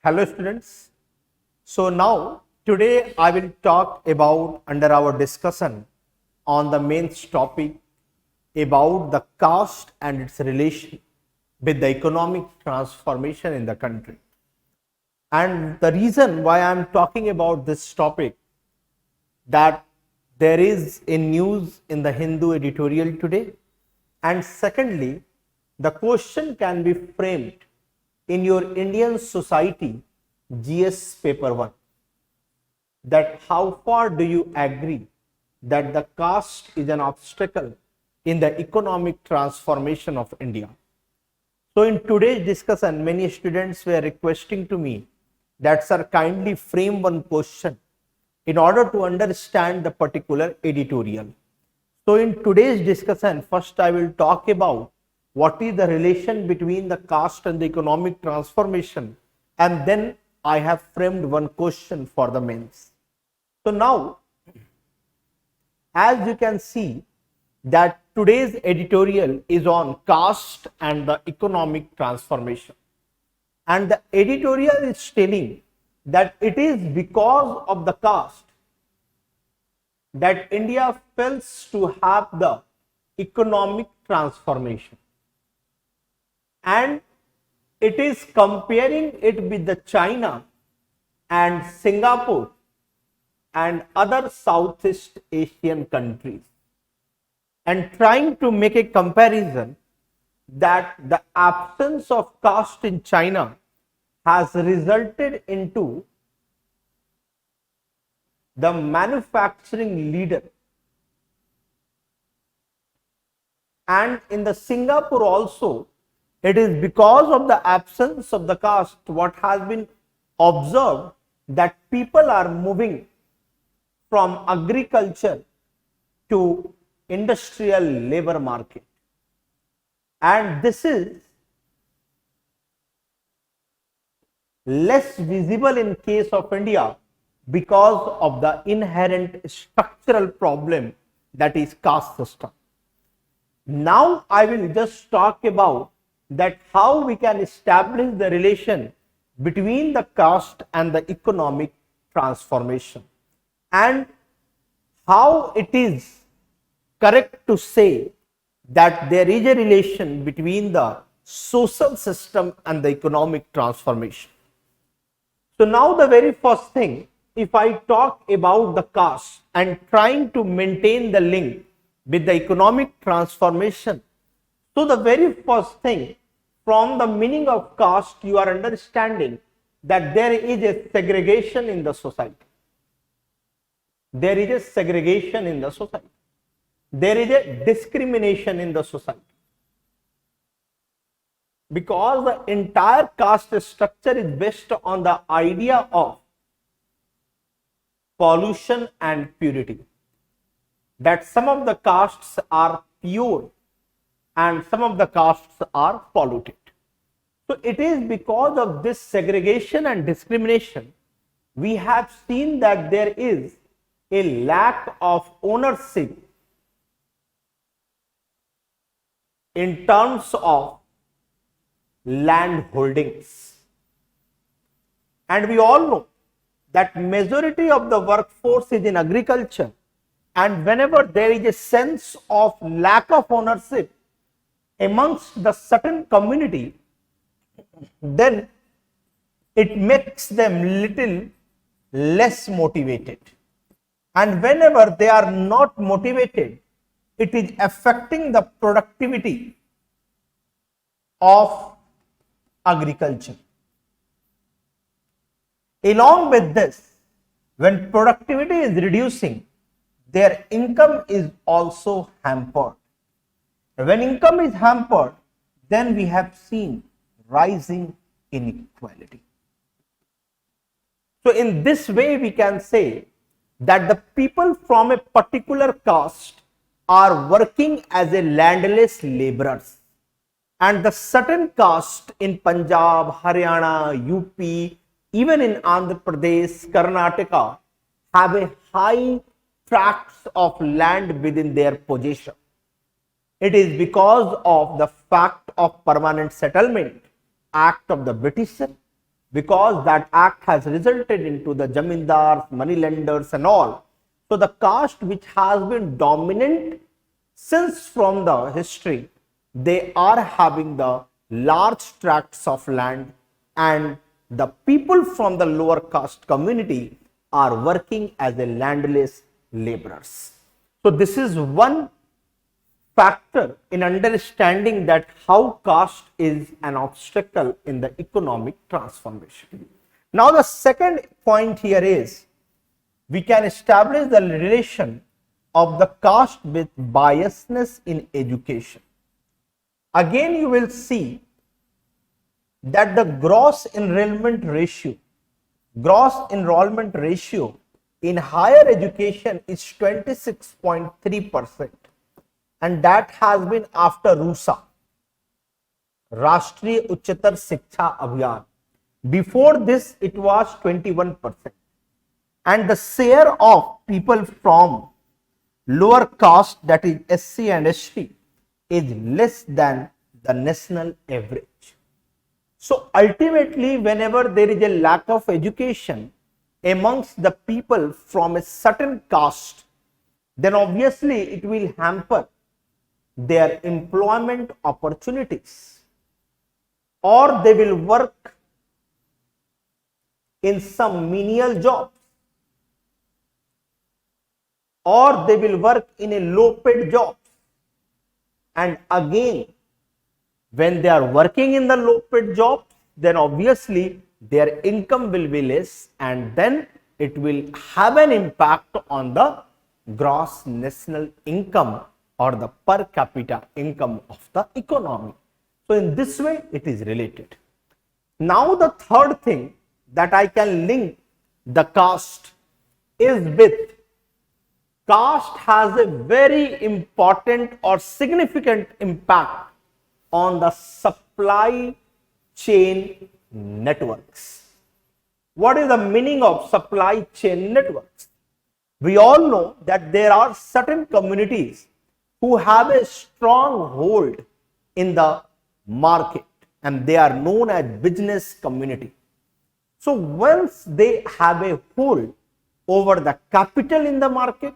Hello students. So now today I will talk about under our discussion on the main topic about the caste and its relation with the economic transformation in the country. And the reason why I am talking about this topic that there is a news in the Hindu editorial today, and secondly the question can be framed in your Indian society GS paper 1, that how far do you agree that the caste is an obstacle in the economic transformation of India. So in today's discussion, many students were requesting to me that sir, kindly frame one question in order to understand the particular editorial. So in today's discussion, first I will talk about what is the relation between the caste and the economic transformation, and then I have framed one question for the mains. So now, as you can see that today's editorial is on caste and the economic transformation, and the editorial is telling that it is because of the caste that India fails to have the economic transformation, and it is comparing it with the China and Singapore and other Southeast Asian countries, and trying to make a comparison that the absence of caste in China has resulted into the manufacturing leader, and in the Singapore also it is because of the absence of the caste what has been observed that people are moving from agriculture to industrial labor market, and this is less visible in case of India because of the inherent structural problem that is caste system. Now I will just talk about that how we can establish the relation between the caste and the economic transformation, and how it is correct to say that there is a relation between the social system and the economic transformation. So now the very first thing, if I talk about the caste and trying to maintain the link with the economic transformation, so the very first thing, from the meaning of caste, you are understanding that there is a segregation in the society. There is a segregation in the society. There is a discrimination in the society, because the entire caste structure is based on the idea of pollution and purity, that some of the castes are pure and some of the castes are polluted. So it is because of this segregation and discrimination we have seen that there is a lack of ownership in terms of land holdings, and we all know that majority of the workforce is in agriculture, and whenever there is a sense of lack of ownership amongst the certain community, then it makes them little less motivated, and whenever they are not motivated, it is affecting the productivity of agriculture. Along with this, when productivity is reducing, their income is also hampered. When income is hampered, then we have seen rising inequality. So in this way, we can say that the people from a particular caste are working as a landless laborers, and the certain caste in Punjab, Haryana, UP, even in Andhra Pradesh, Karnataka, have a high tracts of land within their possession. It is because of the fact of Permanent Settlement Act of the British because that act has resulted into the jamindars, money lenders and all. So the caste which has been dominant since from the history, they are having the large tracts of land, and the people from the lower caste community are working as a landless laborers. So this is one factor in understanding that how caste is an obstacle in the economic transformation. Now the second point here is we can establish the relation of the caste with biasness in education. Again, you will see that the gross enrollment ratio in higher education is 26.3%, and that has been after RUSA, Rashtriya Uchchatar Shiksha Abhiyan. Before this, it was 21%. And the share of people from lower caste, that is SC and ST, is less than the national average. So ultimately, whenever there is a lack of education amongst the people from a certain caste, then obviously it will hamper their employment opportunities, or they will work in some menial jobs, or they will work in a low paid job. And again, when they are working in the low paid job, then obviously their income will be less, and then it will have an impact on the gross national income or the per capita income of the economy. So in this way it is related. Now the third thing that I can link the caste is with caste has a very important or significant impact on the supply chain networks. What is the meaning of supply chain networks? We all know that there are certain communities who have a strong hold in the market, and they are known as business community. So once they have a hold over the capital in the market,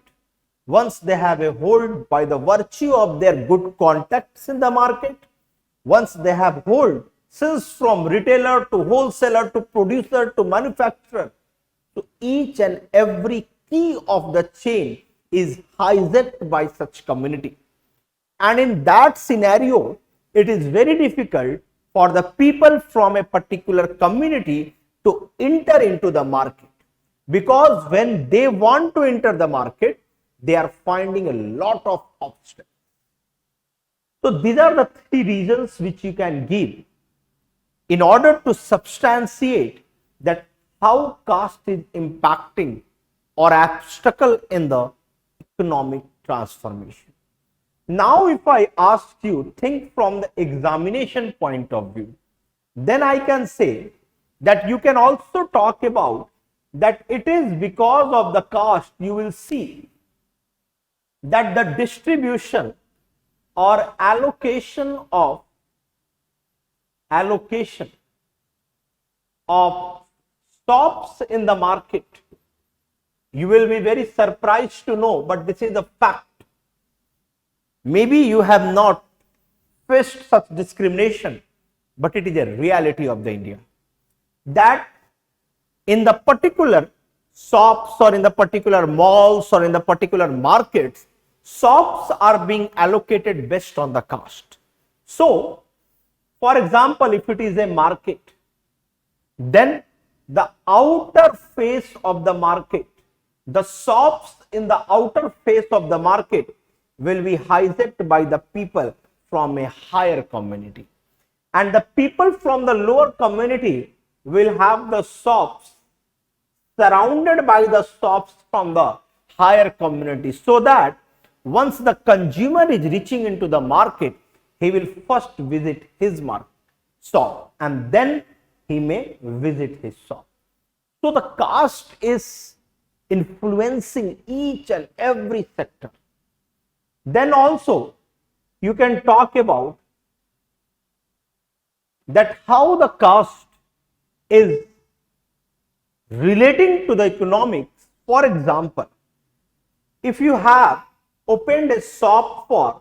once they have a hold by the virtue of their good contacts in the market, once they have hold since from retailer to wholesaler to producer to manufacturer, to each and every key of the chain is hijacked by such community. And in that scenario, it is very difficult for the people from a particular community to enter into the market, because when they want to enter the market, they are finding a lot of obstacles. So these are the three reasons which you can give in order to substantiate that how caste is impacting or obstacle in the economic transformation. Now if I ask you, think from the examination point of view, then I can say that you can also talk about that it is because of the caste. You will see that the distribution or allocation of shops in the market, you will be very surprised to know, but this is the fact. Maybe you have not faced such discrimination, but it is a reality of the India, that in the particular shops or in the particular malls or in the particular markets, shops are being allocated based on the caste. So, for example, if it is a market, then the outer face of the market, the shops in the outer face of the market will be hijacked by the people from a higher community, and the people from the lower community will have the shops surrounded by the shops from the higher community, so that once the consumer is reaching into the market, he will first visit his shop and then he may visit his shop. So the caste is influencing each and every sector. Then also you can talk about that how the caste is relating to the economics. For example, if you have opened a shop for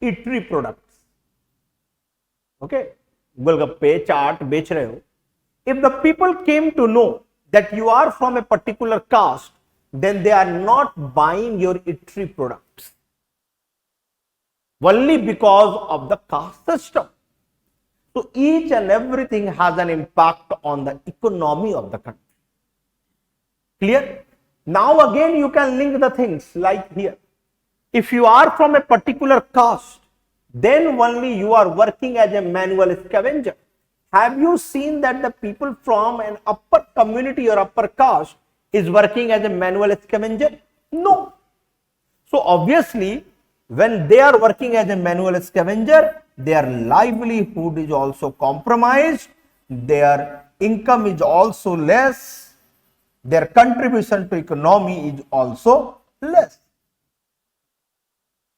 eatery products, okay, golgappe, chaat बेच रहे हो, if the people came to know that you are from a particular caste, then they are not buying your eatery products only because of the caste system. So each and everything has an impact on the economy of the country. Clear? Now again you can link the things like here. If you are from a particular caste, then only you are working as a manual scavenger. Have you seen that the people from an upper community or upper caste is working as a manual scavenger? No. So obviously, when they are working as a manual scavenger, their livelihood is also compromised, their income is also less, their contribution to economy is also less.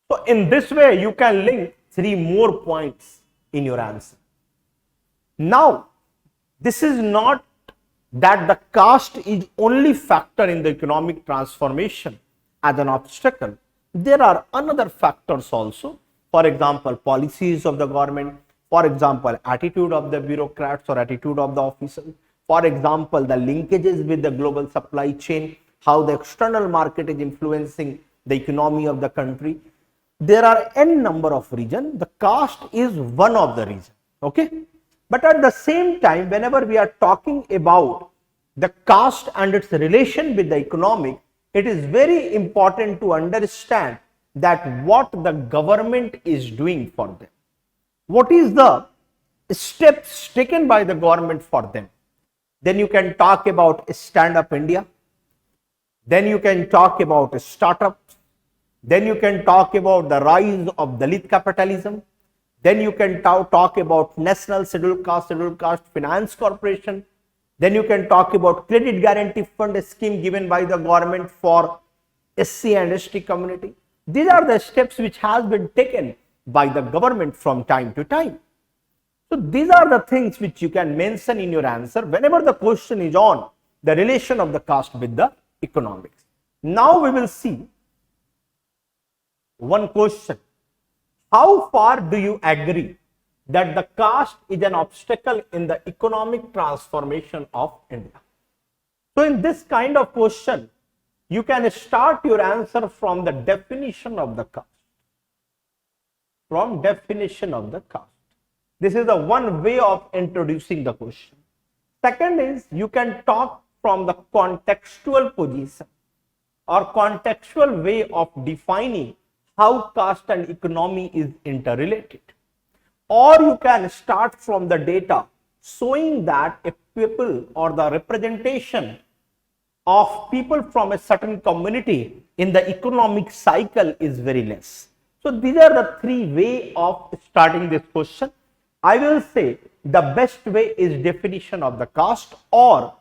So in this way, you can link 3 more points in your answer. Now, this is not that the caste is only factor in the economic transformation as an obstacle. There are another factors also. For example, policies of the government. For example, attitude of the bureaucrats or attitude of the officers. For example, the linkages with the global supply chain, how the external market is influencing the economy of the country. There are n number of reasons. The caste is one of the reasons. Okay. But at the same time, whenever we are talking about the caste and its relation with the economic, it is very important to understand that what the government is doing for them. What is the steps taken by the government for them? Then you can talk about Stand Up India. Then you can talk about startups. Then you can talk about the rise of Dalit Capitalism. Then you can talk about National Scheduled Caste Finance Corporation. Then you can talk about Credit Guarantee Fund scheme given by the government for SC and ST community. These are the steps which has been taken by the government from time to time. So these are the things which you can mention in your answer whenever the question is on the relation of the caste with the economics. Now we will see one question. How far do you agree that the caste is an obstacle in the economic transformation of India? So in this kind of question, you can start your answer from the definition of the caste. From definition of the caste. This is the one way of introducing the question. Second is you can talk from the contextual position or contextual way of defining how caste and economy is interrelated. Or you can start from the data showing that a people or the representation of people from a certain community in the economic cycle is very less. So these are the 3 ways of starting this question. I will say the best way is definition of the caste or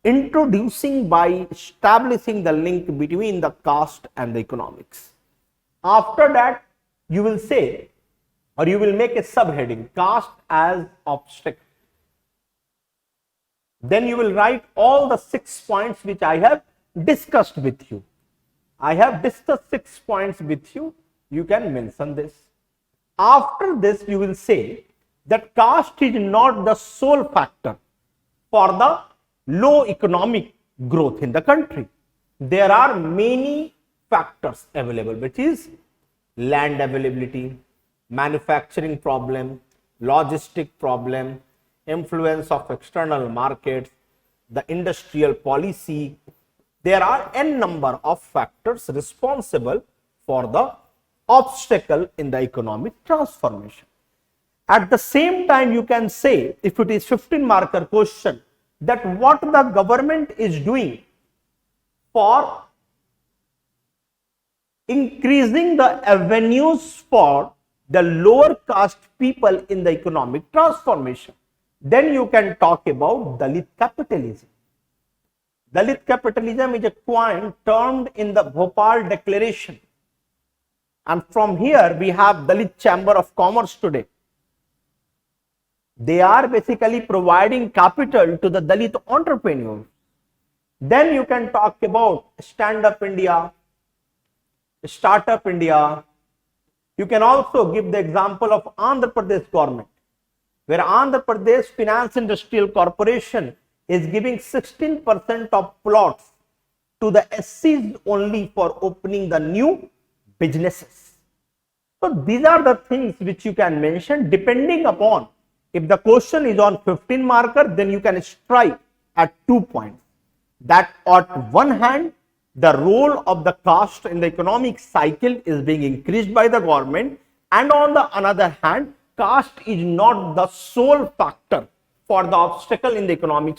introducing by establishing the link between the caste and the economics. After that, you will say or you will make a subheading, caste as obstacle. Then you will write all the 6 points which I have discussed with you. I have discussed 6 points with you. You can mention this. After this, you will say that caste is not the sole factor for the low economic growth in the country. There are many factors available, which is land availability, manufacturing problem, logistic problem, influence of external markets, the industrial policy. There are n number of factors responsible for the obstacle in the economic transformation. At the same time, you can say, if it is 15 marker question, that what the government is doing for increasing the avenues for the lower caste people in the economic transformation. Then you can talk about Dalit capitalism. Dalit capitalism is a coin termed in the Bhopal Declaration. And from here we have Dalit Chamber of Commerce today. They are basically providing capital to the Dalit entrepreneurs. Then you can talk about Stand Up India, Startup India. You can also give the example of Andhra Pradesh government, where Andhra Pradesh Finance Industrial Corporation is giving 16% of plots to the SCs only for opening the new businesses. So these are the things which you can mention depending upon. If the question is on 15 marker, then you can strike at 2 points. That on one hand, the role of the caste in the economic cycle is being increased by the government, and on the another hand, caste is not the sole factor for the obstacle in the economic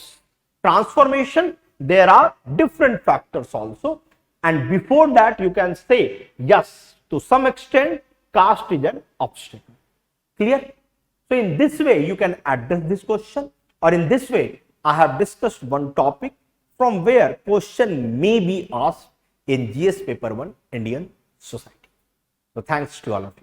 transformation. There are different factors also, and before that you can say yes, to some extent caste is an obstacle. Clear? So in this way you can address this question, or in this way I have discussed one topic from where question may be asked in GS paper 1 Indian society. So thanks to all of you.